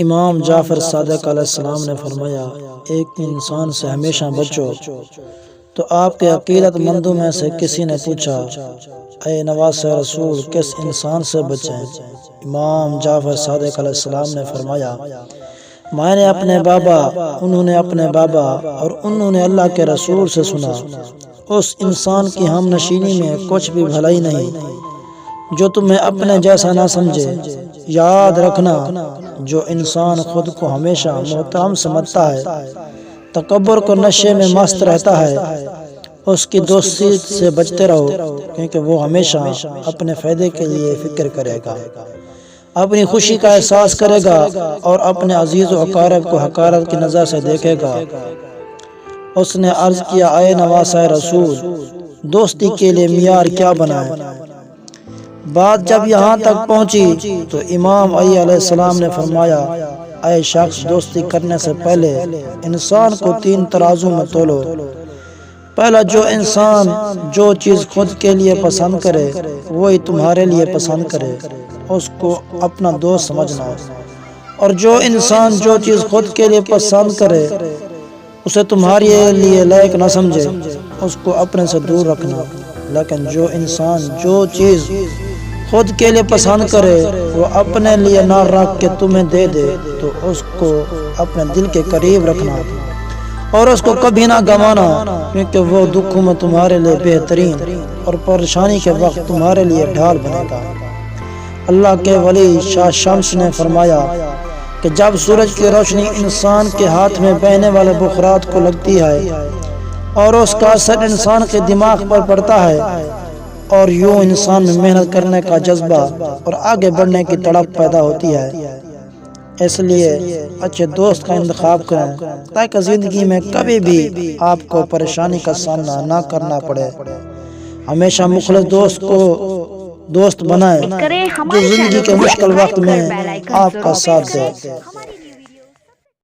امام جعفر صادق علیہ السلام نے فرمایا، ایک انسان سے ہمیشہ بچو۔ تو آپ کے عقیدت مندوں میں سے کسی نے پوچھا، اے نواسہ رسول، کس انسان سے بچیں؟ امام جعفر صادق علیہ السلام نے فرمایا، میں نے اپنے بابا، انہوں نے اپنے بابا، اور انہوں نے اللہ کے رسول سے سنا، اس انسان کی ہم نشینی میں کچھ بھی بھلائی نہیں جو تمہیں اپنے جیسا نہ سمجھے۔ یاد رکھنا، جو انسان خود کو ہمیشہ محترم سمجھتا ہے، تکبر کو نشے میں مست رہتا ہے، اس کی دوستی سے بچتے رہو، کیونکہ وہ ہمیشہ اپنے فائدے کے لیے فکر کرے گا، اپنی خوشی کا احساس کرے گا اور اپنے عزیز و اقارب کو حقارت کی نظر سے دیکھے گا۔ اس نے عرض کیا، اے نواسہ رسول، دوستی کے لیے معیار کیا بنائیں؟ بات جب یہاں تک پہنچی تو امام علی علیہ السلام نے فرمایا، اے شخص، دوستی کرنے سے پہلے انسان کو 3 ترازو میں تولو۔ پہلا، جو انسان جو چیز خود کے لیے پسند کرے وہی تمہارے لیے پسند کرے، اس کو اپنا دوست سمجھنا، اور جو انسان جو چیز خود کے لیے پسند کرے اسے تمہارے لیے لائق نہ سمجھے، اس کو اپنے سے دور رکھنا۔ لیکن جو انسان جو چیز خود کے لیے پسند کرے وہ اپنے لیے نہ رکھ کے تمہیں دے دے تو اس کو اپنے دل کے قریب رکھنا اور اس کو کبھی نہ گنوانا، کیونکہ وہ دکھوں میں تمہارے لیے بہترین اور پریشانی کے وقت تمہارے لیے ڈھال بنے گا۔ اللہ کے ولی شاہ شمس نے فرمایا کہ جب سورج کی روشنی انسان کے ہاتھ میں بہنے والے بخارات کو لگتی ہے اور اس کا اثر انسان کے دماغ پر پڑتا ہے اور یوں انسان میں محنت کرنے کا جذبہ اور آگے بڑھنے کی تڑپ پیدا ہوتی ہے، اس لیے اچھے دوست کا انتخاب کریں تاکہ زندگی میں کبھی بھی آپ کو پریشانی کا سامنا نہ کرنا پڑے۔ ہمیشہ مخلص دوست کو دوست بنائیں جو زندگی کے مشکل وقت میں آپ کا ساتھ دے۔